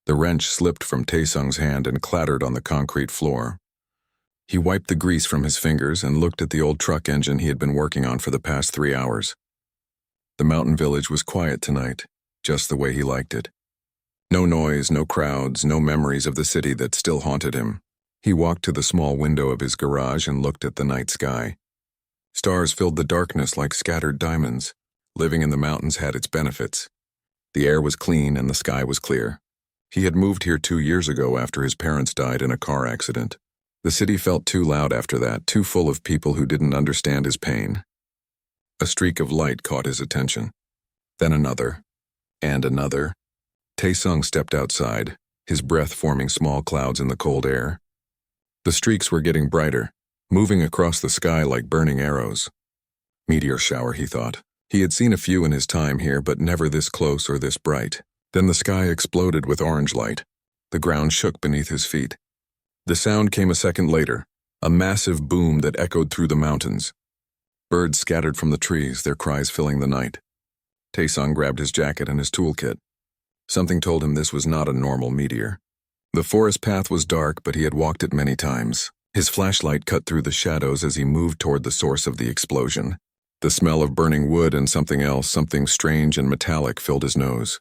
The wrench slipped from Taesung's hand and clattered on the concrete floor. He wiped the grease from his fingers and looked at the old truck engine he had been working on for the past 3 hours. The mountain village was quiet tonight, just the way he liked it. No noise, no crowds, no memories of the city that still haunted him. He walked to the small window of his garage and looked at the night sky. Stars filled the darkness like scattered diamonds. Living in the mountains had its benefits. The air was clean and the sky was clear. He had moved here 2 years ago after his parents died in a car accident. The city felt too loud after that, too full of people who didn't understand his pain. A streak of light caught his attention. Then another. And another. Taesung stepped outside, his breath forming small clouds in the cold air. The streaks were getting brighter, moving across the sky like burning arrows. Meteor shower, he thought. He had seen a few in his time here, but never this close or this bright. Then the sky exploded with orange light. The ground shook beneath his feet. The sound came a second later, a massive boom that echoed through the mountains. Birds scattered from the trees, their cries filling the night. Taesung grabbed his jacket and his toolkit. Something told him this was not a normal meteor. The forest path was dark, but he had walked it many times. His flashlight cut through the shadows as he moved toward the source of the explosion. The smell of burning wood and something else, something strange and metallic, filled his nose.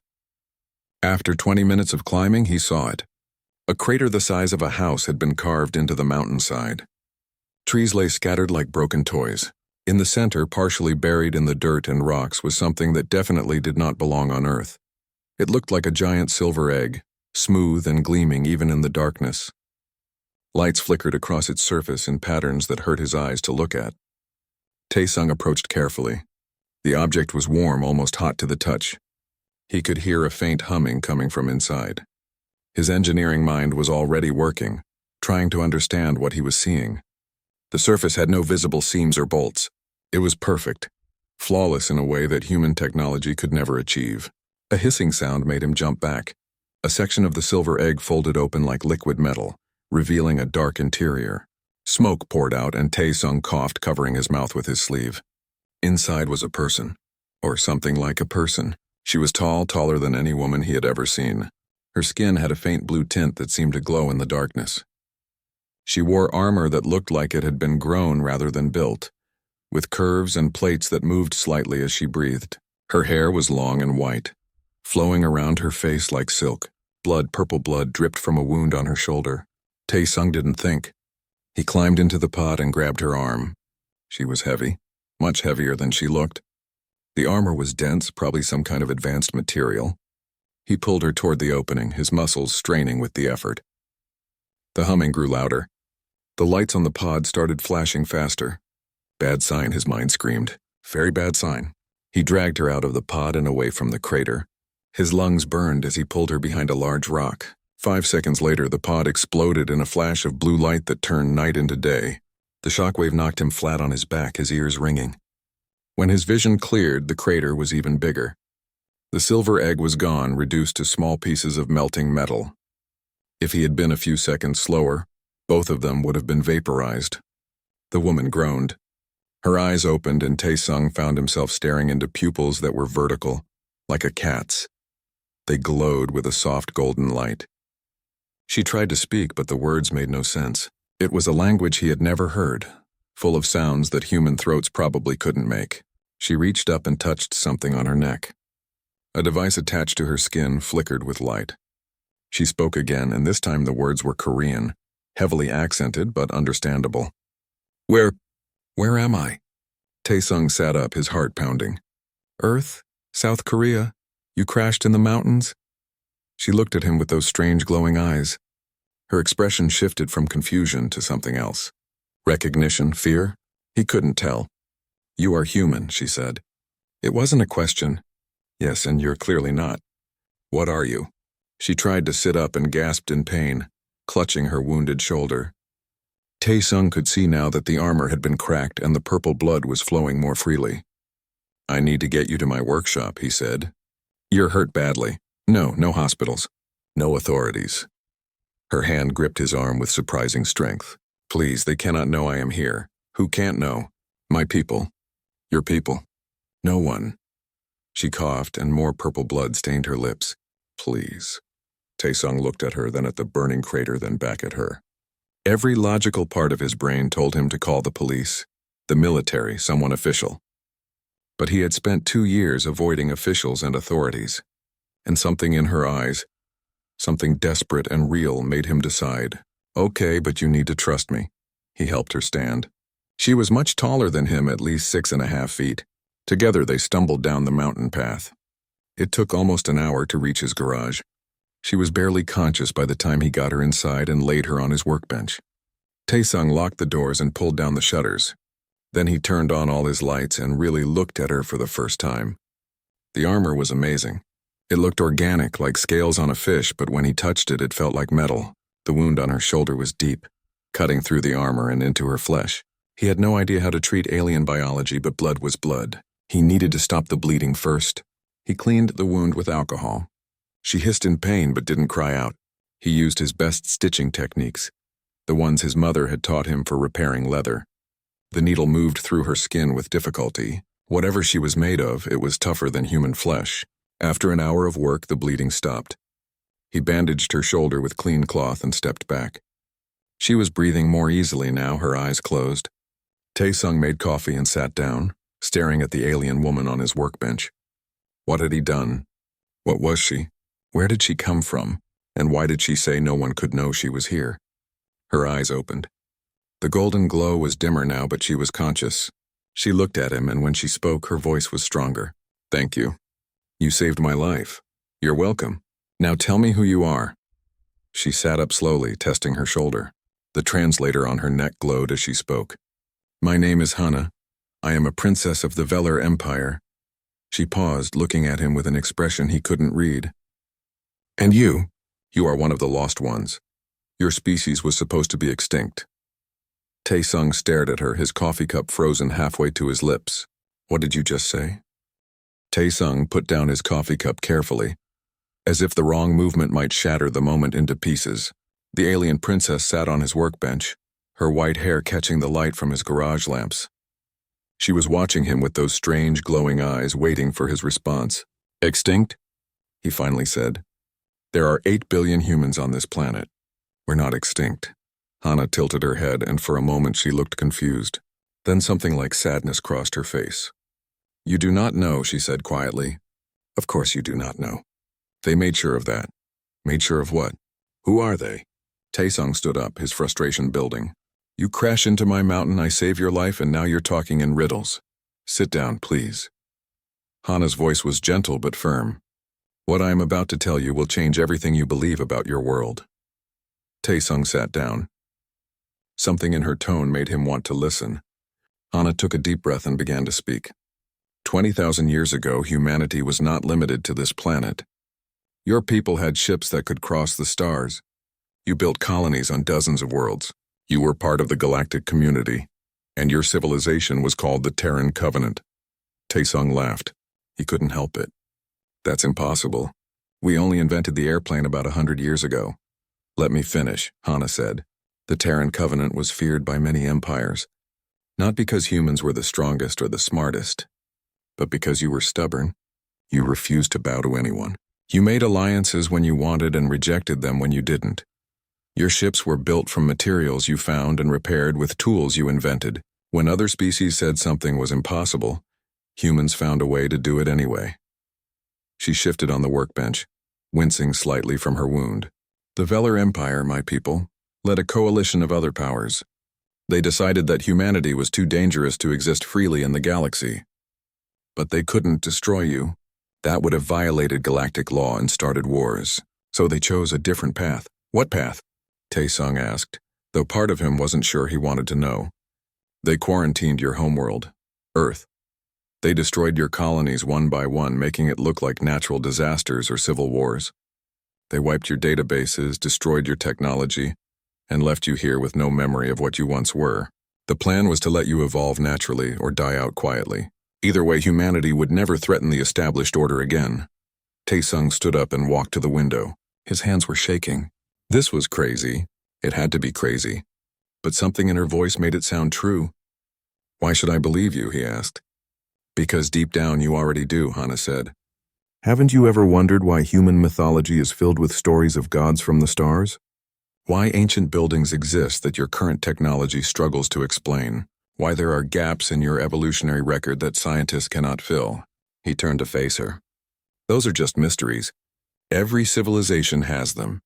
After 20 minutes of climbing, he saw it. A crater the size of a house had been carved into the mountainside. Trees lay scattered like broken toys. In the center, partially buried in the dirt and rocks, was something that definitely did not belong on Earth. It looked like a giant silver egg, smooth and gleaming even in the darkness. Lights flickered across its surface in patterns that hurt his eyes to look at. Taesung approached carefully. The object was warm, almost hot to the touch. He could hear a faint humming coming from inside. His engineering mind was already working, trying to understand what he was seeing. The surface had no visible seams or bolts. It was perfect, flawless in a way that human technology could never achieve. A hissing sound made him jump back. A section of the silver egg folded open like liquid metal, revealing a dark interior. Smoke poured out and Taesung coughed, covering his mouth with his sleeve. Inside was a person, or something like a person. She was tall, taller than any woman he had ever seen. Her skin had a faint blue tint that seemed to glow in the darkness. She wore armor that looked like it had been grown rather than built, with curves and plates that moved slightly as she breathed. Her hair was long and white, flowing around her face like silk. Purple blood dripped from a wound on her shoulder. Taesung didn't think. He climbed into the pod and grabbed her arm. She was heavy, much heavier than she looked. The armor was dense, probably some kind of advanced material. He pulled her toward the opening, his muscles straining with the effort. The humming grew louder. The lights on the pod started flashing faster. Bad sign, his mind screamed. Very bad sign. He dragged her out of the pod and away from the crater. His lungs burned as he pulled her behind a large rock. 5 seconds later, the pod exploded in a flash of blue light that turned night into day. The shockwave knocked him flat on his back, his ears ringing. When his vision cleared, the crater was even bigger. The silver egg was gone, reduced to small pieces of melting metal. If he had been a few seconds slower, both of them would have been vaporized. The woman groaned. Her eyes opened and Taesung found himself staring into pupils that were vertical, like a cat's. They glowed with a soft golden light. She tried to speak, but the words made no sense. It was a language he had never heard, full of sounds that human throats probably couldn't make. She reached up and touched something on her neck. A device attached to her skin flickered with light. She spoke again, and this time the words were Korean, heavily accented but understandable. Where am I? Taesung sat up, his heart pounding. Earth? South Korea? You crashed in the mountains? She looked at him with those strange glowing eyes. Her expression shifted from confusion to something else. Recognition, fear? He couldn't tell. You are human, she said. It wasn't a question. Yes, and you're clearly not. What are you? She tried to sit up and gasped in pain, clutching her wounded shoulder. Taesung could see now that the armor had been cracked and the purple blood was flowing more freely. I need to get you to my workshop, he said. You're hurt badly. No hospitals. No authorities. Her hand gripped his arm with surprising strength. Please, they cannot know I am here. Who can't know? My people. Your people. No one. She coughed and more purple blood stained her lips. Please. Taesung looked at her, then at the burning crater, then back at her. Every logical part of his brain told him to call the police, the military, someone official. But he had spent 2 years avoiding officials and authorities, and something in her eyes, something desperate and real, made him decide, okay, but you need to trust me. He helped her stand. She was much taller than him, at least 6.5 feet. Together they stumbled down the mountain path. It took almost an hour to reach his garage. She was barely conscious by the time he got her inside and laid her on his workbench. Taesung locked the doors and pulled down the shutters. Then he turned on all his lights and really looked at her for the first time. The armor was amazing. It looked organic, like scales on a fish, but when he touched it, it felt like metal. The wound on her shoulder was deep, cutting through the armor and into her flesh. He had no idea how to treat alien biology, but blood was blood. He needed to stop the bleeding first. He cleaned the wound with alcohol. She hissed in pain but didn't cry out. He used his best stitching techniques, the ones his mother had taught him for repairing leather. The needle moved through her skin with difficulty. Whatever she was made of, it was tougher than human flesh. After an hour of work, the bleeding stopped. He bandaged her shoulder with clean cloth and stepped back. She was breathing more easily now, her eyes closed. Taesung made coffee and sat down, staring at the alien woman on his workbench. What had he done? What was she? Where did she come from? And why did she say no one could know she was here? Her eyes opened. The golden glow was dimmer now, but she was conscious. She looked at him, and when she spoke, her voice was stronger. Thank you. You saved my life. You're welcome. Now tell me who you are. She sat up slowly, testing her shoulder. The translator on her neck glowed as she spoke. My name is Hana. I am a princess of the Velar Empire. She paused, looking at him with an expression he couldn't read. And you are one of the lost ones. Your species was supposed to be extinct. Taesung stared at her, his coffee cup frozen halfway to his lips. What did you just say? Taesung put down his coffee cup carefully, as if the wrong movement might shatter the moment into pieces. The alien princess sat on his workbench, her white hair catching the light from his garage lamps. She was watching him with those strange glowing eyes, waiting for his response. Extinct? He finally said. There are 8 billion humans on this planet. We're not extinct. Hana tilted her head, and for a moment she looked confused. Then something like sadness crossed her face. You do not know, she said quietly. Of course you do not know. They made sure of that. Made sure of what? Who are they? Taesung stood up, his frustration building. You crash into my mountain, I save your life, and now you're talking in riddles. Sit down, please. Hana's voice was gentle but firm. What I am about to tell you will change everything you believe about your world. Taesung sat down. Something in her tone made him want to listen. Hana took a deep breath and began to speak. 20,000 years ago, humanity was not limited to this planet. Your people had ships that could cross the stars. You built colonies on dozens of worlds. You were part of the galactic community, and your civilization was called the Terran Covenant. Taesung laughed. He couldn't help it. That's impossible. We only invented the airplane about 100 years ago. Let me finish, Hana said. The Terran Covenant was feared by many empires, not because humans were the strongest or the smartest, but because you were stubborn. You refused to bow to anyone. You made alliances when you wanted and rejected them when you didn't. Your ships were built from materials you found and repaired with tools you invented. When other species said something was impossible, humans found a way to do it anyway. She shifted on the workbench, wincing slightly from her wound. The Velar Empire, my people, led a coalition of other powers. They decided that humanity was too dangerous to exist freely in the galaxy. But they couldn't destroy you. That would have violated galactic law and started wars. So they chose a different path. What path? Taesung asked, though part of him wasn't sure he wanted to know. They quarantined your homeworld, Earth. They destroyed your colonies one by one, making it look like natural disasters or civil wars. They wiped your databases, destroyed your technology, and left you here with no memory of what you once were. The plan was to let you evolve naturally or die out quietly. Either way, humanity would never threaten the established order again. Taesung stood up and walked to the window. His hands were shaking. This was crazy. It had to be crazy. But something in her voice made it sound true. Why should I believe you, he asked. Because deep down you already do, Hana said. Haven't you ever wondered why human mythology is filled with stories of gods from the stars? Why ancient buildings exist that your current technology struggles to explain? Why there are gaps in your evolutionary record that scientists cannot fill? He turned to face her. Those are just mysteries. Every civilization has them.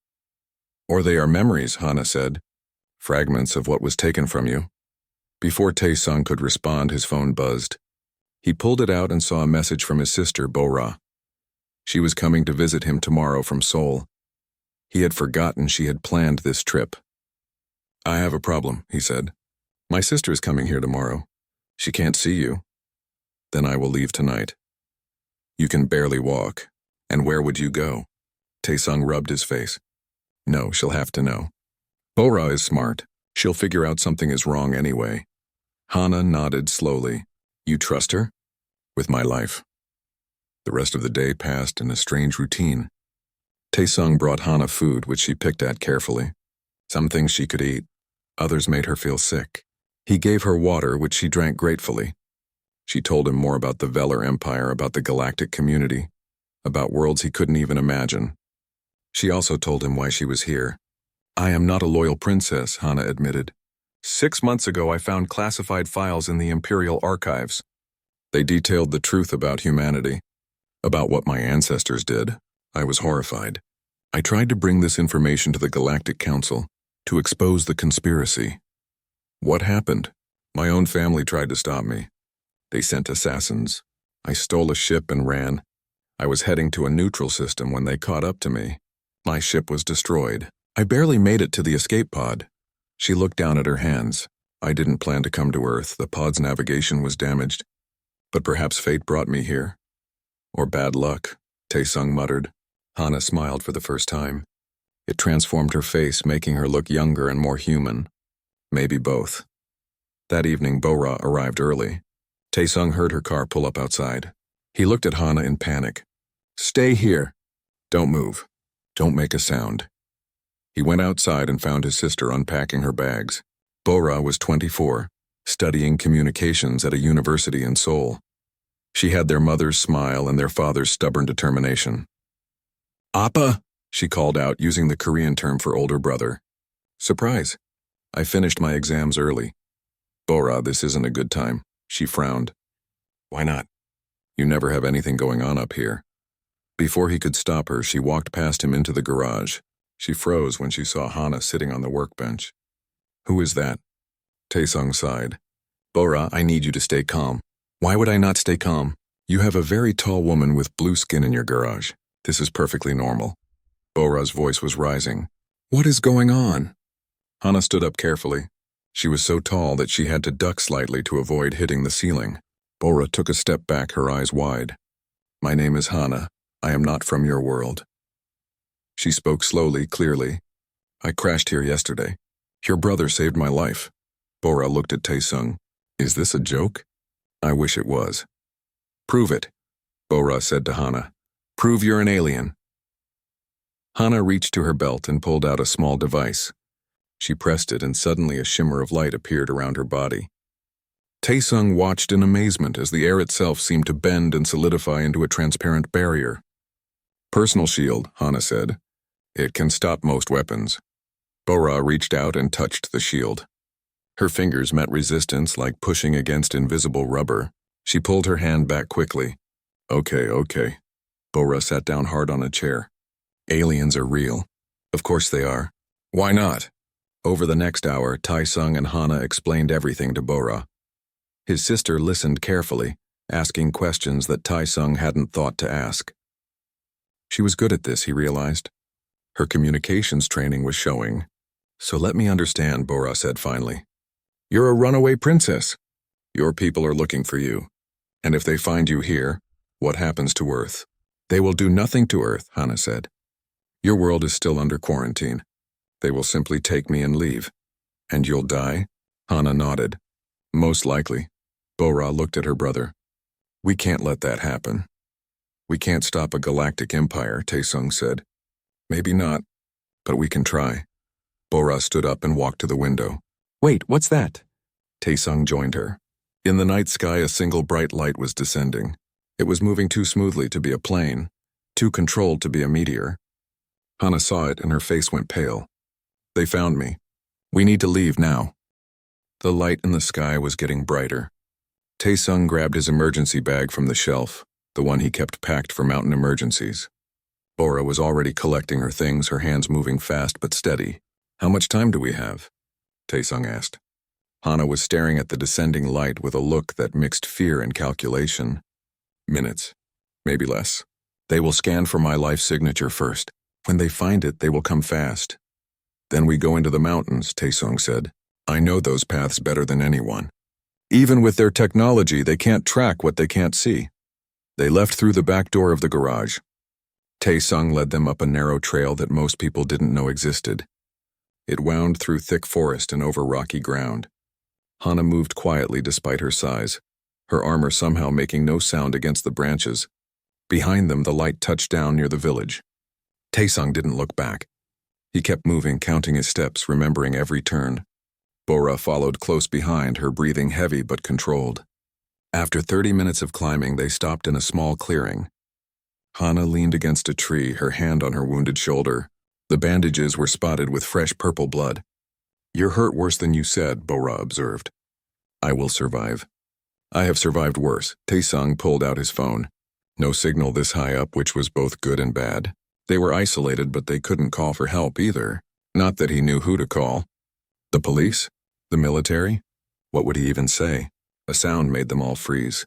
Or they are memories, Hana said. Fragments of what was taken from you. Before Tae-sung could respond, his phone buzzed. He pulled it out and saw a message from his sister, Bo-ra. She was coming to visit him tomorrow from Seoul. He had forgotten she had planned this trip. I have a problem, he said. My sister is coming here tomorrow. She can't see you. Then I will leave tonight. You can barely walk. And where would you go? Tae-sung rubbed his face. No, she'll have to know. Bo-ra is smart. She'll figure out something is wrong anyway. Hana nodded slowly. You trust her? With my life. The rest of the day passed in a strange routine. Tae-sung brought Hana food, which she picked at carefully. Some things she could eat. Others made her feel sick. He gave her water, which she drank gratefully. She told him more about the Velar Empire, about the galactic community, about worlds he couldn't even imagine. She also told him why she was here. I am not a loyal princess, Hana admitted. 6 months ago, I found classified files in the Imperial archives. They detailed the truth about humanity, about what my ancestors did. I was horrified. I tried to bring this information to the Galactic Council, to expose the conspiracy. What happened? My own family tried to stop me. They sent assassins. I stole a ship and ran. I was heading to a neutral system when they caught up to me. My ship was destroyed. I barely made it to the escape pod. She looked down at her hands. I didn't plan to come to Earth. The pod's navigation was damaged. But perhaps fate brought me here. Or bad luck, Tae-sung muttered. Hana smiled for the first time. It transformed her face, making her look younger and more human. Maybe both. That evening, Bo-ra arrived early. Tae-sung heard her car pull up outside. He looked at Hana in panic. Stay here. Don't move. Don't make a sound. He went outside and found his sister unpacking her bags. Bo-ra was 24, studying communications at a university in Seoul. She had their mother's smile and their father's stubborn determination. Appa, she called out, using the Korean term for older brother. Surprise. I finished my exams early. Bo-ra, this isn't a good time. She frowned. Why not? You never have anything going on up here. Before he could stop her, she walked past him into the garage. She froze when she saw Hana sitting on the workbench. Who is that? Tae-sung sighed. Bo-ra, I need you to stay calm. Why would I not stay calm? You have a very tall woman with blue skin in your garage. This is perfectly normal. Bo-ra's voice was rising. What is going on? Hana stood up carefully. She was so tall that she had to duck slightly to avoid hitting the ceiling. Bo-ra took a step back, her eyes wide. My name is Hana. I am not from your world. She spoke slowly, clearly. I crashed here yesterday. Your brother saved my life. Bo-ra looked at Tae-sung. Is this a joke? I wish it was. Prove it, Bo-ra said to Hana. Prove you're an alien. Hana reached to her belt and pulled out a small device. She pressed it and suddenly a shimmer of light appeared around her body. Tae-sung watched in amazement as the air itself seemed to bend and solidify into a transparent barrier. Personal shield, Hana said. It can stop most weapons. Bo-ra reached out and touched the shield. Her fingers met resistance like pushing against invisible rubber. She pulled her hand back quickly. Okay. Bo-ra sat down hard on a chair. Aliens are real. Of course they are. Why not? Over the next hour, Tae-sung and Hana explained everything to Bo-ra. His sister listened carefully, asking questions that Tae-sung hadn't thought to ask. She was good at this, he realized. Her communications training was showing. So let me understand, Bo-ra said finally. You're a runaway princess. Your people are looking for you. And if they find you here, what happens to Earth? They will do nothing to Earth, Hana said. Your world is still under quarantine. They will simply take me and leave. And you'll die? Hana nodded. Most likely. Bo-ra looked at her brother. We can't let that happen. We can't stop a galactic empire, Tae-sung said. Maybe not, but we can try. Bo-ra stood up and walked to the window. Wait, what's that? Tae-sung joined her. In the night sky, a single bright light was descending. It was moving too smoothly to be a plane. too controlled to be a meteor. Hana saw it and her face went pale. They found me. We need to leave now. The light in the sky was getting brighter. Taesung grabbed his emergency bag from the shelf, the one he kept packed for mountain emergencies. Bora was already collecting her things, her hands moving fast but steady. How much time do we have? Taesung asked. Hana was staring at the descending light with a look that mixed fear and calculation. Minutes. Maybe less. They will scan for my life signature first. When they find it, they will come fast. Then we go into the mountains, Taesung said. I know those paths better than anyone. Even with their technology, they can't track what they can't see. They left through the back door of the garage. Taesung led them up a narrow trail that most people didn't know existed. It wound through thick forest and over rocky ground. Hana moved quietly despite her size, her armor somehow making no sound against the branches. Behind them, the light touched down near the village. Taesung didn't look back. He kept moving, counting his steps, remembering every turn. Bora followed close behind, her breathing heavy but controlled. After 30 minutes of climbing, they stopped in a small clearing. Hana leaned against a tree, her hand on her wounded shoulder. The bandages were spotted with fresh purple blood. You're hurt worse than you said, Bora observed. I will survive. I have survived worse. Taesung pulled out his phone. No signal this high up, which was both good and bad. They were isolated, but they couldn't call for help either. Not that he knew who to call. The police? The military? What would he even say? A sound made them all freeze.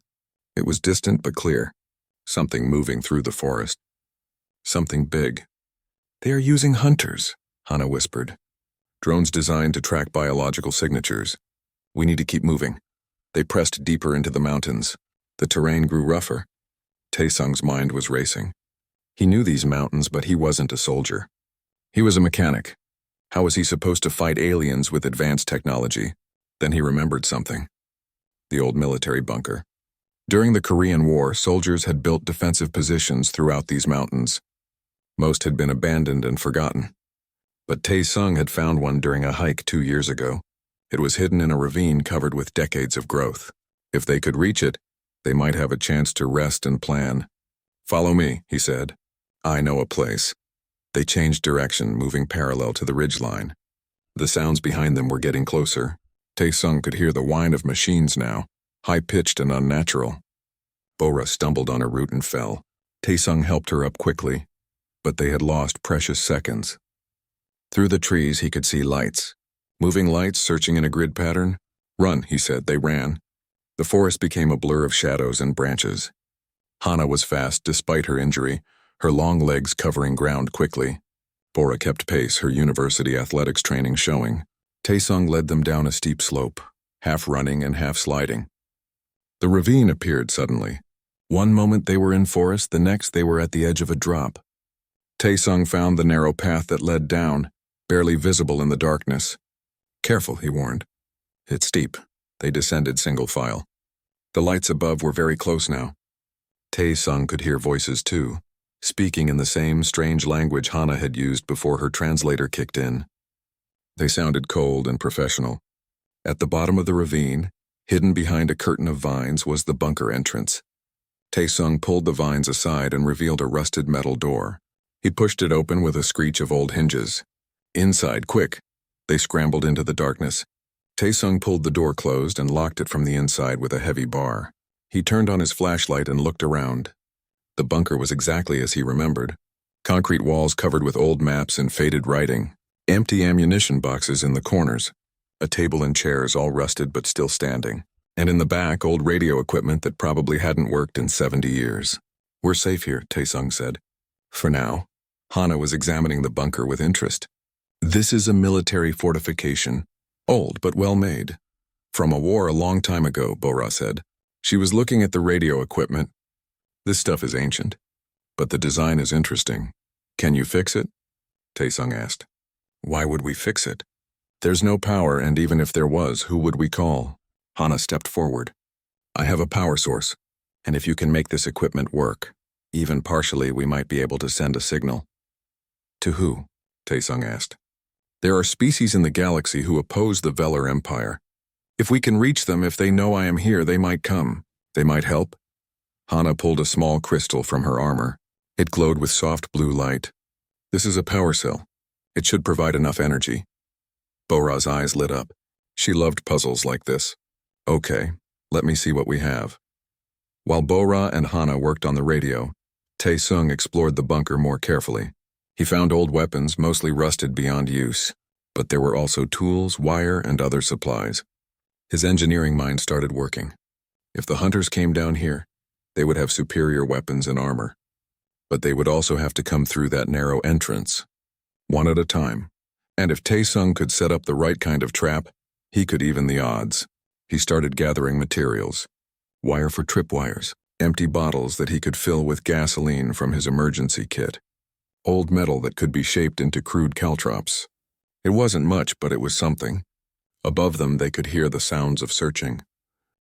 It was distant but clear. Something moving through the forest. Something big. They are using hunters, Hana whispered. Drones designed to track biological signatures. We need to keep moving. They pressed deeper into the mountains. The terrain grew rougher. Taesung's mind was racing. He knew these mountains, but he wasn't a soldier. He was a mechanic. How was he supposed to fight aliens with advanced technology? Then he remembered something. The old military bunker. During the Korean War, soldiers had built defensive positions throughout these mountains. Most had been abandoned and forgotten. But Taesung had found one during a hike 2 years ago. It was hidden in a ravine covered with decades of growth. If they could reach it, they might have a chance to rest and plan. Follow me, he said. I know a place. They changed direction, moving parallel to the ridgeline. The sounds behind them were getting closer. Taesung could hear the whine of machines now, high-pitched and unnatural. Bora stumbled on a root and fell. Taesung helped her up quickly, but they had lost precious seconds. Through the trees he could see lights. Moving lights searching in a grid pattern. Run, he said. They ran. The forest became a blur of shadows and branches. Hana was fast despite her injury, her long legs covering ground quickly. Bora kept pace, her university athletics training showing. Taesung led them down a steep slope, half running and half sliding. The ravine appeared suddenly. One moment they were in forest, the next they were at the edge of a drop. Taesung found the narrow path that led down, barely visible in the darkness. Careful, he warned. It's steep. They descended single file. The lights above were very close now. Taesung could hear voices too, speaking in the same strange language Hana had used before her translator kicked in. They sounded cold and professional. At the bottom of the ravine, hidden behind a curtain of vines, was the bunker entrance. Taesung pulled the vines aside and revealed a rusted metal door. He pushed it open with a screech of old hinges. Inside, quick! They scrambled into the darkness. Taesung pulled the door closed and locked it from the inside with a heavy bar. He turned on his flashlight and looked around. The bunker was exactly as he remembered. Concrete walls covered with old maps and faded writing. Empty ammunition boxes in the corners. A table and chairs all rusted but still standing. And in the back, old radio equipment that probably hadn't worked in 70 years. We're safe here, Taesung said. For now. Hana was examining the bunker with interest. This is a military fortification. Old but well made. From a war a long time ago, Bora said. She was looking at the radio equipment. This stuff is ancient, but the design is interesting. Can you fix it? Taesung asked. Why would we fix it? There's no power, and even if there was, who would we call? Hana stepped forward. I have a power source, and if you can make this equipment work, even partially, we might be able to send a signal. To who? Taesung asked. There are species in the galaxy who oppose the Velar Empire. If we can reach them, if they know I am here, they might come. They might help. Hana pulled a small crystal from her armor. It glowed with soft blue light. This is a power cell. It should provide enough energy. Bora's eyes lit up. She loved puzzles like this. Okay, let me see what we have. While Bora and Hana worked on the radio, Tae-sung explored the bunker more carefully. He found old weapons, mostly rusted beyond use, but there were also tools, wire, and other supplies. His engineering mind started working. If the hunters came down here, they would have superior weapons and armor. But they would also have to come through that narrow entrance, one at a time. And if Tae-sung could set up the right kind of trap, he could even the odds. He started gathering materials. Wire for tripwires, empty bottles that he could fill with gasoline from his emergency kit, old metal that could be shaped into crude caltrops. It wasn't much, but it was something. Above them, they could hear the sounds of searching.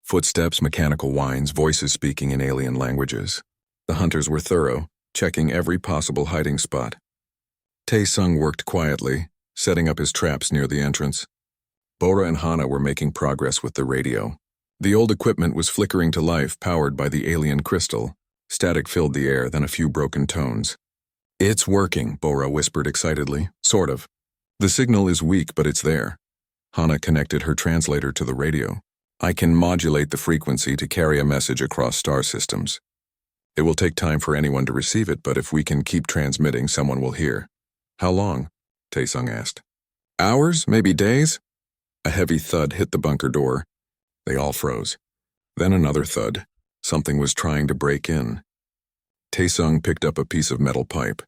Footsteps, mechanical whines, voices speaking in alien languages. The hunters were thorough, checking every possible hiding spot. Tae-sung worked quietly, setting up his traps near the entrance. Bora and Hana were making progress with the radio. The old equipment was flickering to life, powered by the alien crystal. Static filled the air, then a few broken tones. It's working, Bora whispered excitedly. Sort of. The signal is weak, but it's there. Hana connected her translator to the radio. I can modulate the frequency to carry a message across star systems. It will take time for anyone to receive it, but if we can keep transmitting, someone will hear. How long? Tae-sung asked. Hours? Maybe days? A heavy thud hit the bunker door. They all froze. Then another thud. Something was trying to break in. Tae-sung picked up a piece of metal pipe.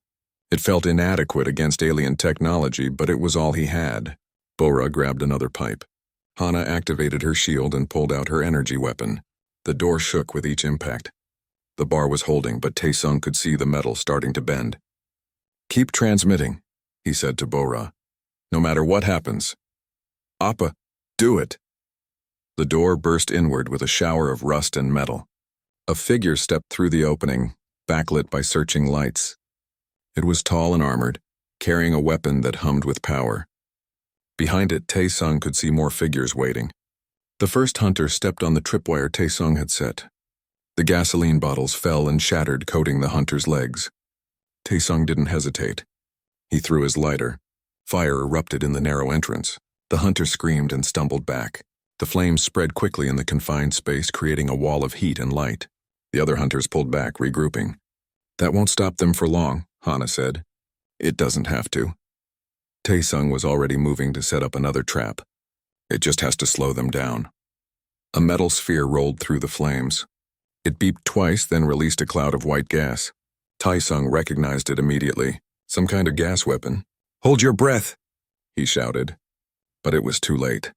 It felt inadequate against alien technology, but it was all he had. Bora grabbed another pipe. Hana activated her shield and pulled out her energy weapon. The door shook with each impact. The bar was holding, but Tae-sung could see the metal starting to bend. Keep transmitting, he said to Bora. No matter what happens. Appa, do it. The door burst inward with a shower of rust and metal. A figure stepped through the opening, backlit by searching lights. It was tall and armored, carrying a weapon that hummed with power. Behind it, Tae-sung could see more figures waiting. The first hunter stepped on the tripwire Tae-sung had set. The gasoline bottles fell and shattered, coating the hunter's legs. Tae-sung didn't hesitate. He threw his lighter. Fire erupted in the narrow entrance. The hunter screamed and stumbled back. The flames spread quickly in the confined space, creating a wall of heat and light. The other hunters pulled back, regrouping. That won't stop them for long, Hana said. It doesn't have to. Tae-sung was already moving to set up another trap. It just has to slow them down. A metal sphere rolled through the flames. It beeped twice, then released a cloud of white gas. Tae-sung recognized it immediately. Some kind of gas weapon. Hold your breath, he shouted. But it was too late.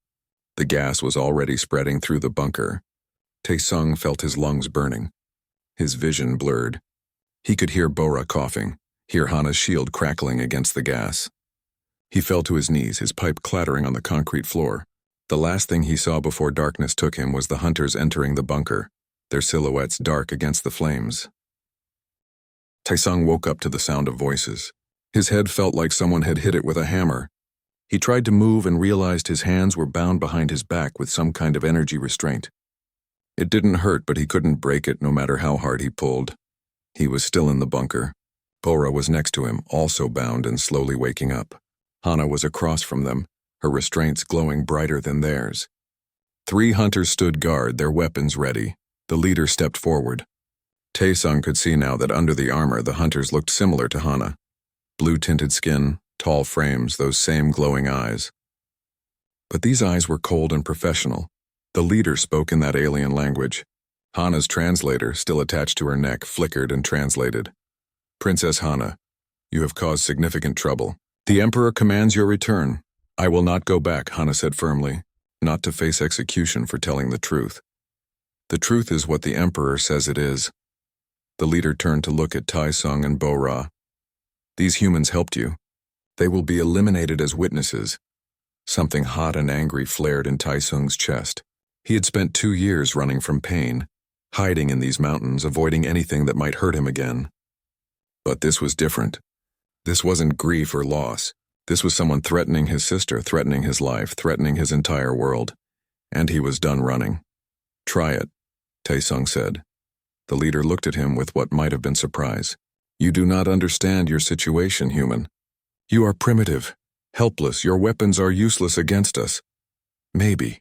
The gas was already spreading through the bunker. Tae-sung felt his lungs burning. His vision blurred. He could hear Bora coughing, hear Hana's shield crackling against the gas. He fell to his knees, his pipe clattering on the concrete floor. The last thing he saw before darkness took him was the hunters entering the bunker, their silhouettes dark against the flames. Tae-sung woke up to the sound of voices. His head felt like someone had hit it with a hammer. He tried to move and realized his hands were bound behind his back with some kind of energy restraint. It didn't hurt, but he couldn't break it no matter how hard he pulled. He was still in the bunker. Bora was next to him, also bound and slowly waking up. Hana was across from them, her restraints glowing brighter than theirs. 3 hunters stood guard, their weapons ready. The leader stepped forward. Tae-sung could see now that under the armor the hunters looked similar to Hana. Blue-tinted skin, tall frames, those same glowing eyes. But these eyes were cold and professional. The leader spoke in that alien language. Hana's translator, still attached to her neck, flickered and translated. Princess Hana, you have caused significant trouble. The Emperor commands your return. I will not go back, Hana said firmly, not to face execution for telling the truth. The truth is what the Emperor says it is. The leader turned to look at Tae-sung and Bora. These humans helped you. They will be eliminated as witnesses. Something hot and angry flared in Tae-sung's chest. He had spent 2 years running from pain, hiding in these mountains, avoiding anything that might hurt him again. But this was different. This wasn't grief or loss. This was someone threatening his sister, threatening his life, threatening his entire world. And he was done running. Try it, Tae-sung said. The leader looked at him with what might have been surprise. You do not understand your situation, human. You are primitive, helpless. Your weapons are useless against us. Maybe,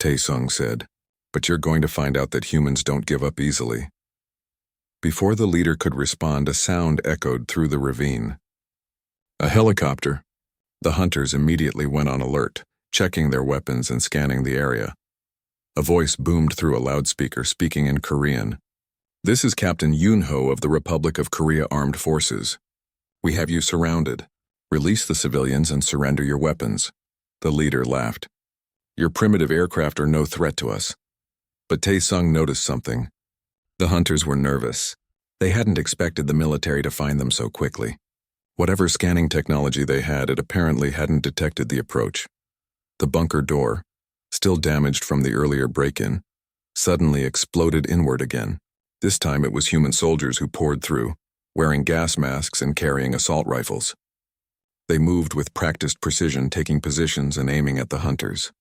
Taesung said, but you're going to find out that humans don't give up easily. Before the leader could respond, a sound echoed through the ravine. A helicopter. The hunters immediately went on alert, checking their weapons and scanning the area. A voice boomed through a loudspeaker, speaking in Korean. This is Captain Yoon-ho of the Republic of Korea Armed Forces. We have you surrounded. Release the civilians and surrender your weapons. The leader laughed. Your primitive aircraft are no threat to us. But Taesung noticed something. The hunters were nervous. They hadn't expected the military to find them so quickly. Whatever scanning technology they had, it apparently hadn't detected the approach. The bunker door, still damaged from the earlier break-in, suddenly exploded inward again. This time it was human soldiers who poured through, wearing gas masks and carrying assault rifles. They moved with practiced precision, taking positions and aiming at the hunters.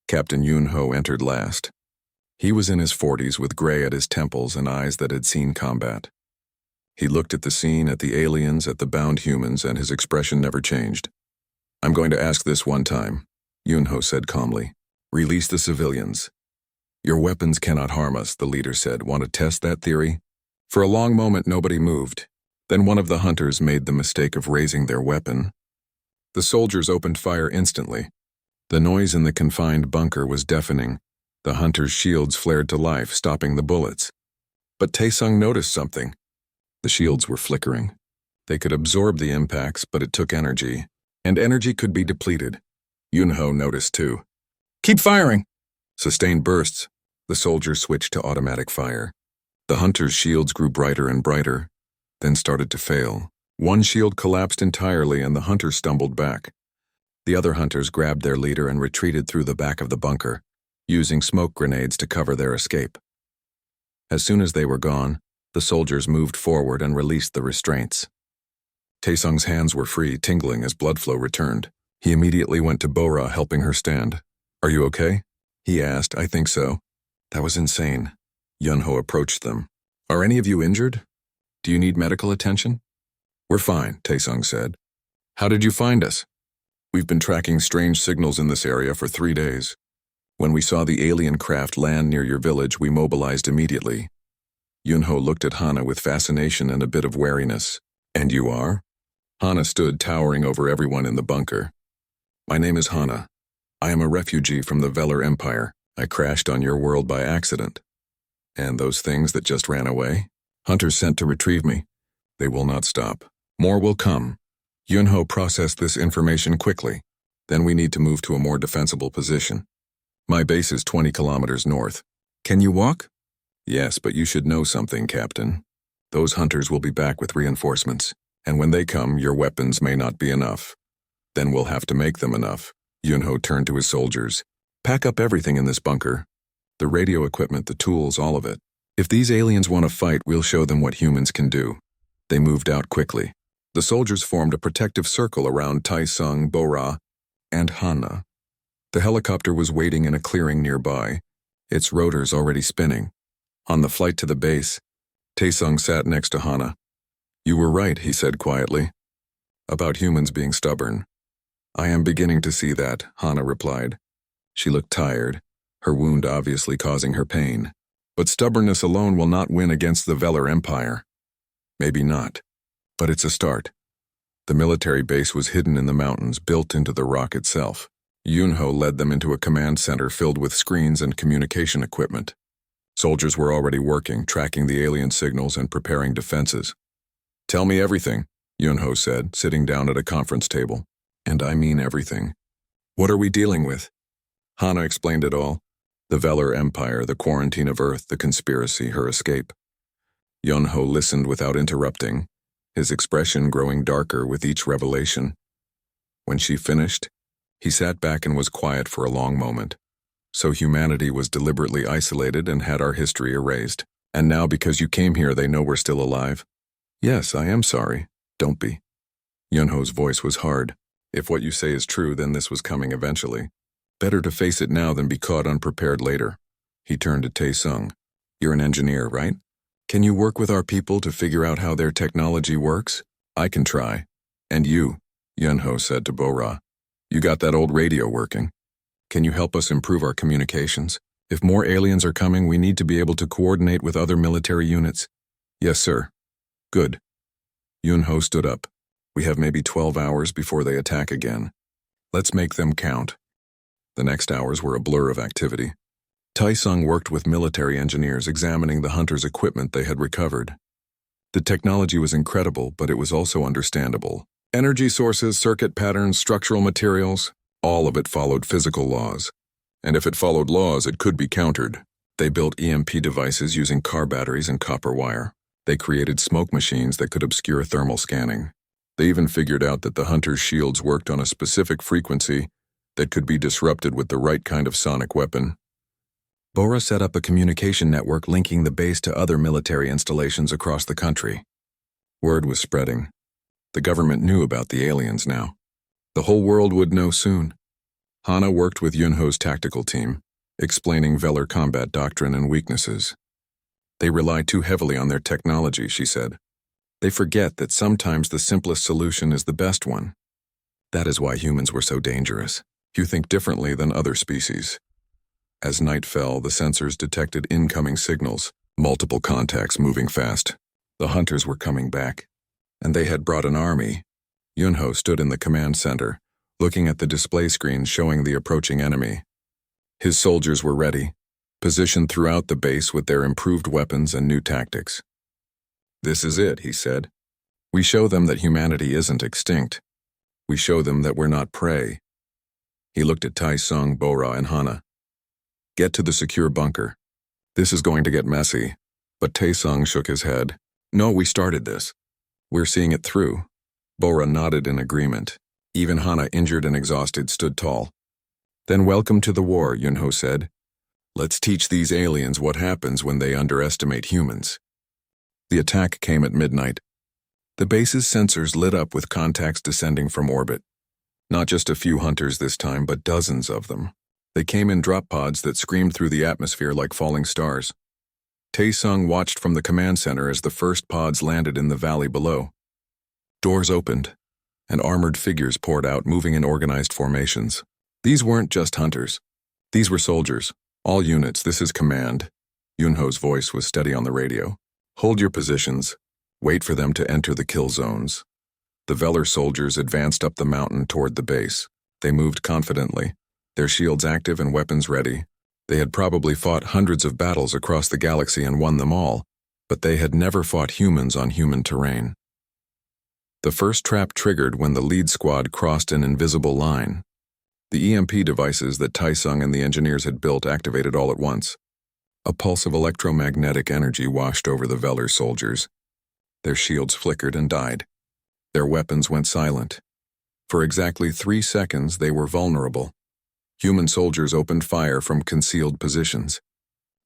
Captain Yoon-ho entered last. He was in his 40s with gray at his temples and eyes that had seen combat. He looked at the scene, at the aliens, at the bound humans, and his expression never changed. I'm going to ask this one time, Yoon-ho said calmly. Release the civilians. Your weapons cannot harm us, the leader said. Want to test that theory? For a long moment nobody moved. Then one of the hunters made the mistake of raising their weapon. The soldiers opened fire instantly. The noise in the confined bunker was deafening. The hunters' shields flared to life, stopping the bullets. But Taesung noticed something. The shields were flickering. They could absorb the impacts, but it took energy, and energy could be depleted. Yoon-ho noticed too. Keep firing! Sustained bursts. The soldiers switched to automatic fire. The hunters' shields grew brighter and brighter, then started to fail. One shield collapsed entirely and the hunter stumbled back. The other hunters grabbed their leader and retreated through the back of the bunker, using smoke grenades to cover their escape. As soon as they were gone, the soldiers moved forward and released the restraints. Taesung's hands were free, tingling as blood flow returned. He immediately went to Bora, helping her stand. Are you okay? He asked. I think so. That was insane. Yoon-ho approached them. Are any of you injured? Do you need medical attention? We're fine, Taesung said. How did you find us? We've been tracking strange signals in this area for 3 days. When we saw the alien craft land near your village, we mobilized immediately. Yoon-ho looked at Hana with fascination and a bit of wariness. And you are? Hana stood towering over everyone in the bunker. My name is Hana. I am a refugee from the Velar Empire. I crashed on your world by accident. And those things that just ran away? Hunters sent to retrieve me. They will not stop. More will come. Yoon-ho processed this information quickly. Then we need to move to a more defensible position. My base is 20 kilometers north. Can you walk? Yes, but you should know something, Captain. Those hunters will be back with reinforcements, and when they come, your weapons may not be enough. Then we'll have to make them enough. Yoon-ho turned to his soldiers. Pack up everything in this bunker. The radio equipment, the tools, all of it. If these aliens want to fight, we'll show them what humans can do. They moved out quickly. The soldiers formed a protective circle around Taesung, Bora, and Hana. The helicopter was waiting in a clearing nearby, its rotors already spinning. On the flight to the base, Taesung sat next to Hana. You were right, he said quietly, about humans being stubborn. I am beginning to see that, Hana replied. She looked tired, her wound obviously causing her pain. But stubbornness alone will not win against the Velar Empire. Maybe not, but it's a start. The military base was hidden in the mountains, built into the rock itself. Yoon-ho led them into a command center filled with screens and communication equipment. Soldiers were already working, tracking the alien signals and preparing defenses. Tell me everything, Yoon-ho said, sitting down at a conference table. And I mean everything. What are we dealing with? Hana explained it all. The Velar Empire, the quarantine of Earth, the conspiracy, her escape. Yoon-ho listened without interrupting, his expression growing darker with each revelation. When she finished, he sat back and was quiet for a long moment. So humanity was deliberately isolated and had our history erased. And now because you came here, they know we're still alive? Yes, I am sorry. Don't be. Yoon-ho's voice was hard. If what you say is true, then this was coming eventually. Better to face it now than be caught unprepared later. He turned to Taesung. You're an engineer, right? Can you work with our people to figure out how their technology works? I can try. And you, Yunho said to Bora. You got that old radio working. Can you help us improve our communications? If more aliens are coming, we need to be able to coordinate with other military units. Yes, sir. Good. Yunho stood up. We have maybe 12 hours before they attack again. Let's make them count. The next hours were a blur of activity. Taesung worked with military engineers examining the hunters' equipment they had recovered. The technology was incredible, but it was also understandable. Energy sources, circuit patterns, structural materials, all of it followed physical laws. And if it followed laws, it could be countered. They built EMP devices using car batteries and copper wire. They created smoke machines that could obscure thermal scanning. They even figured out that the hunters' shields worked on a specific frequency that could be disrupted with the right kind of sonic weapon. Bora set up a communication network linking the base to other military installations across the country. Word was spreading. The government knew about the aliens now. The whole world would know soon. Hana worked with Yunho's tactical team, explaining Velar combat doctrine and weaknesses. They rely too heavily on their technology, she said. They forget that sometimes the simplest solution is the best one. That is why humans were so dangerous. You think differently than other species. As night fell, the sensors detected incoming signals, multiple contacts moving fast. The hunters were coming back, and they had brought an army. Yunho stood in the command center, looking at the display screen showing the approaching enemy. His soldiers were ready, positioned throughout the base with their improved weapons and new tactics. This is it, he said. We show them that humanity isn't extinct. We show them that we're not prey. He looked at Taesung, Bora, and Hana. Get to the secure bunker. This is going to get messy. But Taesung shook his head. No, we started this. We're seeing it through. Bora nodded in agreement. Even Hana, injured and exhausted, stood tall. Then welcome to the war, Yunho said. Let's teach these aliens what happens when they underestimate humans. The attack came at midnight. The base's sensors lit up with contacts descending from orbit. Not just a few hunters this time, but dozens of them. They came in drop pods that screamed through the atmosphere like falling stars. Taesung watched from the command center as the first pods landed in the valley below. Doors opened, and armored figures poured out, moving in organized formations. These weren't just hunters. These were soldiers. All units, this is command. Yunho's voice was steady on the radio. Hold your positions. Wait for them to enter the kill zones. The Velar soldiers advanced up the mountain toward the base. They moved confidently, their shields active and weapons ready. They had probably fought hundreds of battles across the galaxy and won them all, but they had never fought humans on human terrain. The first trap triggered when the lead squad crossed an invisible line. The EMP devices that Taesung and the engineers had built activated all at once. A pulse of electromagnetic energy washed over the Velar soldiers. Their shields flickered and died. Their weapons went silent. For exactly 3 seconds, they were vulnerable. Human soldiers opened fire from concealed positions.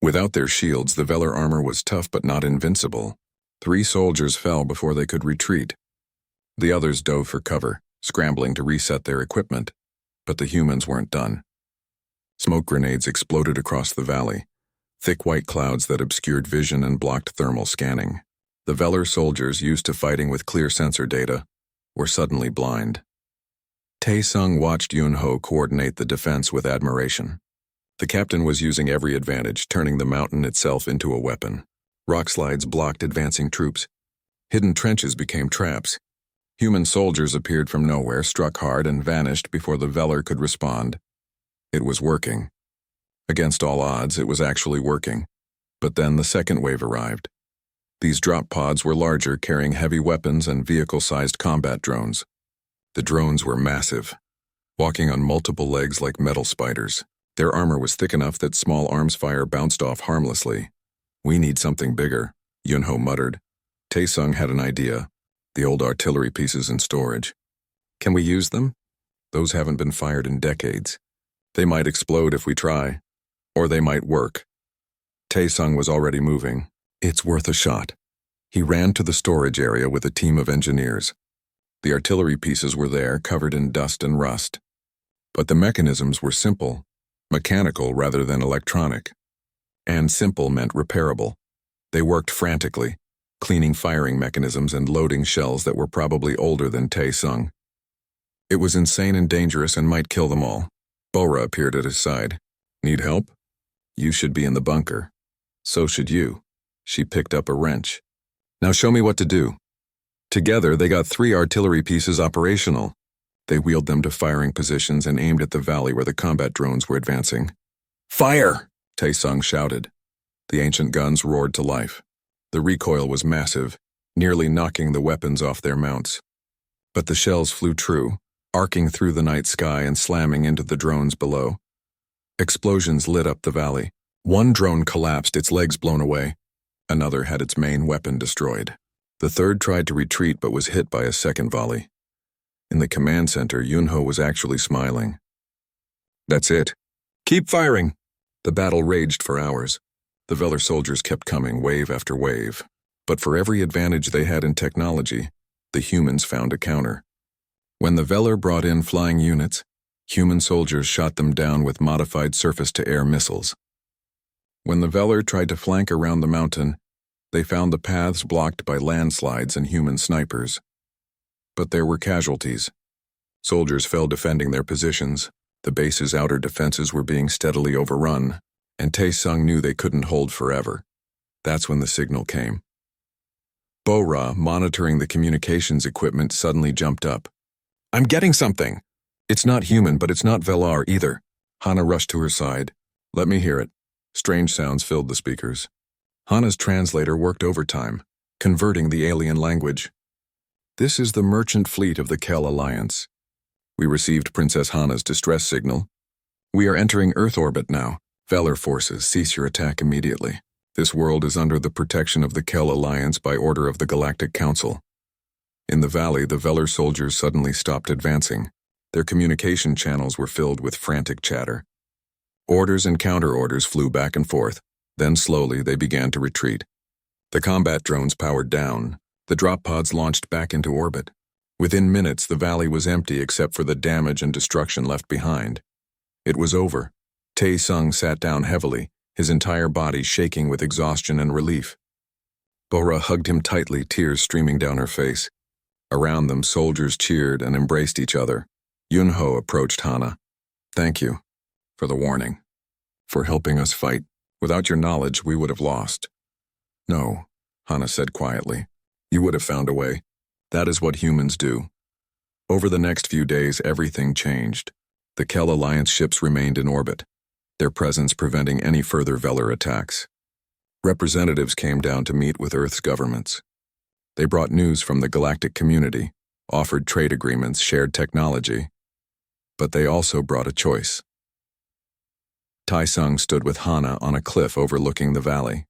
Without their shields, the Velar armor was tough but not invincible. 3 soldiers fell before they could retreat. The others dove for cover, scrambling to reset their equipment. But the humans weren't done. Smoke grenades exploded across the valley, thick white clouds that obscured vision and blocked thermal scanning. The Velar soldiers, used to fighting with clear sensor data, were suddenly blind. Taesung watched Yunho coordinate the defense with admiration. The captain was using every advantage, turning the mountain itself into a weapon. Rock slides blocked advancing troops. Hidden trenches became traps. Human soldiers appeared from nowhere, struck hard, and vanished before the Velar could respond. It was working. Against all odds, it was actually working. But then the second wave arrived. These drop pods were larger, carrying heavy weapons and vehicle-sized combat drones. The drones were massive, walking on multiple legs like metal spiders. Their armor was thick enough that small arms fire bounced off harmlessly. We need something bigger, Yunho muttered. Taesung had an idea. The old artillery pieces in storage. Can we use them? Those haven't been fired in decades. They might explode if we try, or they might work. Taesung was already moving. It's worth a shot. He ran to the storage area with a team of engineers. The artillery pieces were there, covered in dust and rust. But the mechanisms were simple, mechanical rather than electronic. And simple meant repairable. They worked frantically, cleaning firing mechanisms and loading shells that were probably older than Tae-sung. It was insane and dangerous and might kill them all. Bora appeared at his side. Need help? You should be in the bunker. So should you. She picked up a wrench. Now show me what to do. Together, they got 3 artillery pieces operational. They wheeled them to firing positions and aimed at the valley where the combat drones were advancing. Fire! Tae-sung shouted. The ancient guns roared to life. The recoil was massive, nearly knocking the weapons off their mounts. But the shells flew true, arcing through the night sky and slamming into the drones below. Explosions lit up the valley. One drone collapsed, its legs blown away. Another had its main weapon destroyed. The third tried to retreat but was hit by a second volley. In the command center, Yunho was actually smiling. That's it. Keep firing! The battle raged for hours. The Velar soldiers kept coming, wave after wave. But for every advantage they had in technology, the humans found a counter. When the Velar brought in flying units, human soldiers shot them down with modified surface-to-air missiles. When the Velar tried to flank around the mountain, they found the paths blocked by landslides and human snipers. But there were casualties. Soldiers fell defending their positions, the base's outer defenses were being steadily overrun, and Tae-sung knew they couldn't hold forever. That's when the signal came. Bora, monitoring the communications equipment, suddenly jumped up. I'm getting something! It's not human, but it's not Velar either. Hana rushed to her side. Let me hear it. Strange sounds filled the speakers. Hana's translator worked overtime, converting the alien language. This is the merchant fleet of the Kel Alliance. We received Princess Hana's distress signal. We are entering Earth orbit now. Velar forces, cease your attack immediately. This world is under the protection of the Kel Alliance by order of the Galactic Council. In the valley, the Velar soldiers suddenly stopped advancing. Their communication channels were filled with frantic chatter. Orders and counter-orders flew back and forth. Then slowly they began to retreat. The combat drones powered down. The drop pods launched back into orbit. Within minutes, the valley was empty except for the damage and destruction left behind. It was over. Tae-sung sat down heavily, his entire body shaking with exhaustion and relief. Bora hugged him tightly, tears streaming down her face. Around them, soldiers cheered and embraced each other. Yunho approached Hana. Thank you for the warning, for helping us fight. Without your knowledge, we would have lost. No, Hana said quietly. You would have found a way. That is what humans do. Over the next few days, everything changed. The Kel Alliance ships remained in orbit, their presence preventing any further Velar attacks. Representatives came down to meet with Earth's governments. They brought news from the galactic community, offered trade agreements, shared technology. But they also brought a choice. Tae-sung stood with Hana on a cliff overlooking the valley.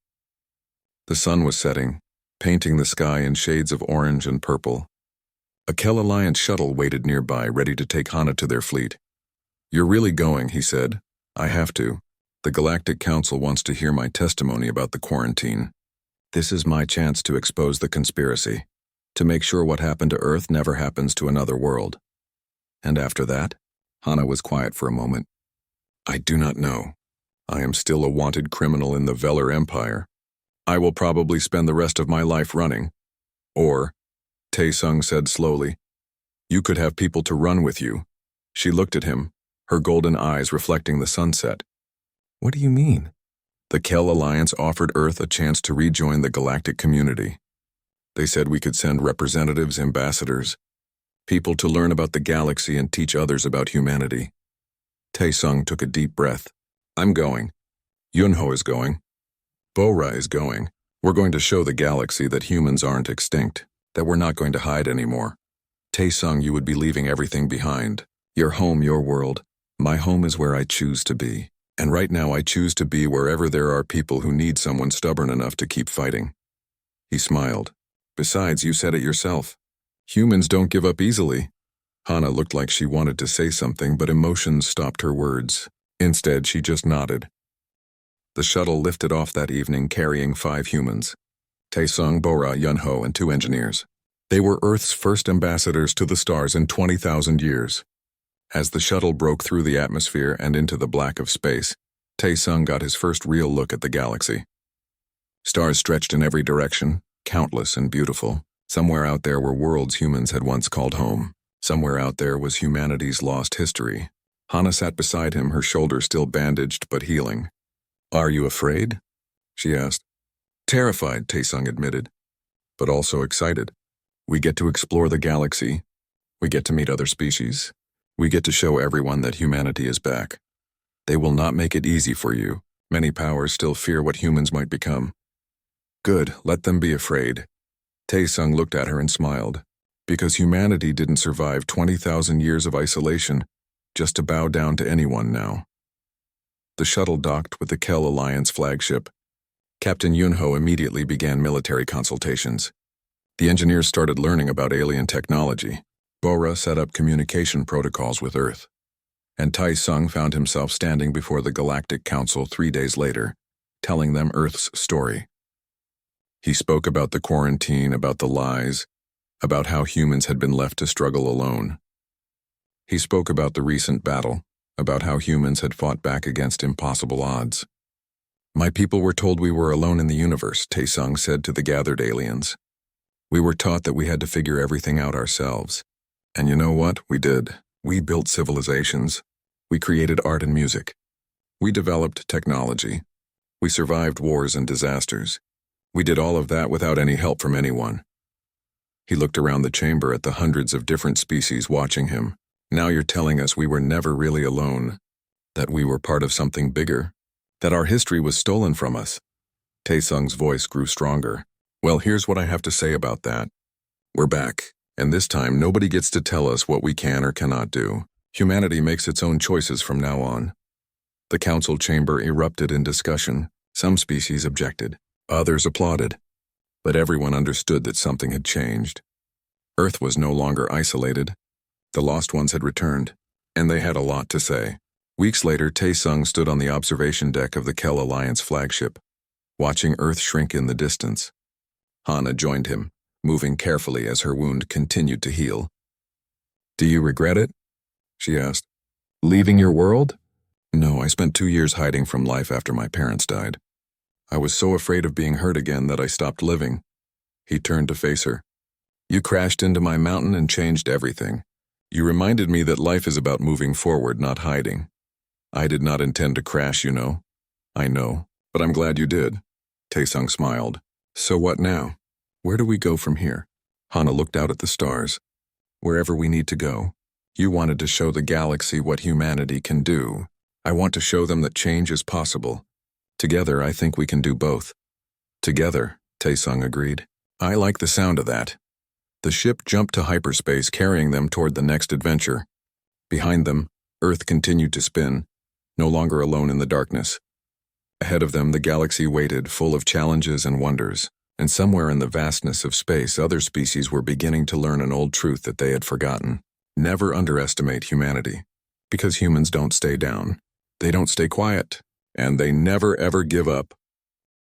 The sun was setting, painting the sky in shades of orange and purple. A Kel Alliance shuttle waited nearby, ready to take Hana to their fleet. You're really going, he said. I have to. The Galactic Council wants to hear my testimony about the quarantine. This is my chance to expose the conspiracy, to make sure what happened to Earth never happens to another world. And after that, Hana was quiet for a moment. I do not know. I am still a wanted criminal in the Velar Empire. I will probably spend the rest of my life running. Or, Tae-sung said slowly, you could have people to run with you. She looked at him, her golden eyes reflecting the sunset. What do you mean? The Kel Alliance offered Earth a chance to rejoin the galactic community. They said we could send representatives, ambassadors, people to learn about the galaxy and teach others about humanity. Tae-sung took a deep breath. I'm going. Yunho is going. Bora is going. We're going to show the galaxy that humans aren't extinct, that we're not going to hide anymore. Tae-sung, you would be leaving everything behind. Your home, your world. My home is where I choose to be. And right now I choose to be wherever there are people who need someone stubborn enough to keep fighting. He smiled. Besides, you said it yourself. Humans don't give up easily. Hana looked like she wanted to say something, but emotions stopped her words. Instead, she just nodded. The shuttle lifted off that evening carrying 5 humans. Tae-sung, Bora, Yunho, and 2 engineers. They were Earth's first ambassadors to the stars in 20,000 years. As the shuttle broke through the atmosphere and into the black of space, Tae-sung got his first real look at the galaxy. Stars stretched in every direction, countless and beautiful. Somewhere out there were worlds humans had once called home. Somewhere out there was humanity's lost history. Hana sat beside him, her shoulder still bandaged but healing. "Are you afraid?" she asked. "Terrified," Taesung admitted, "but also excited. We get to explore the galaxy. We get to meet other species. We get to show everyone that humanity is back. They will not make it easy for you. Many powers still fear what humans might become." "Good, let them be afraid." Taesung looked at her and smiled, because humanity didn't survive 20,000 years of isolation just to bow down to anyone now. The shuttle docked with the Kel Alliance flagship. Captain Yunho immediately began military consultations. The engineers started learning about alien technology. Bora set up communication protocols with Earth. And Taesung found himself standing before the Galactic Council 3 days later, telling them Earth's story. He spoke about the quarantine, about the lies, about how humans had been left to struggle alone. He spoke about the recent battle, about how humans had fought back against impossible odds. "My people were told we were alone in the universe," Taesung said to the gathered aliens. "We were taught that we had to figure everything out ourselves. And you know what? We did. We built civilizations. We created art and music. We developed technology. We survived wars and disasters. We did all of that without any help from anyone." He looked around the chamber at the hundreds of different species watching him. "Now you're telling us we were never really alone, that we were part of something bigger, that our history was stolen from us." Taesung's voice grew stronger. "Well, here's what I have to say about that. We're back, and this time nobody gets to tell us what we can or cannot do. Humanity makes its own choices from now on." The council chamber erupted in discussion. Some species objected. Others applauded. But everyone understood that something had changed. Earth was no longer isolated. The lost ones had returned, and they had a lot to say. Weeks later, Taesung stood on the observation deck of the Kel Alliance flagship, watching Earth shrink in the distance. Hana joined him, moving carefully as her wound continued to heal. "Do you regret it?" she asked. "Leaving your world?" "No, I spent 2 years hiding from life after my parents died. I was so afraid of being hurt again that I stopped living." He turned to face her. "You crashed into my mountain and changed everything. You reminded me that life is about moving forward, not hiding. I did not intend to crash, you know." "I know, but I'm glad you did." Taesung smiled. "So what now? Where do we go from here?" Hana looked out at the stars. "Wherever we need to go. You wanted to show the galaxy what humanity can do. I want to show them that change is possible. Together, I think we can do both." "Together," Taesung agreed. "I like the sound of that." The ship jumped to hyperspace, carrying them toward the next adventure. Behind them, Earth continued to spin, no longer alone in the darkness. Ahead of them, the galaxy waited, full of challenges and wonders. And somewhere in the vastness of space, other species were beginning to learn an old truth that they had forgotten. Never underestimate humanity, because humans don't stay down. They don't stay quiet. And they never ever give up.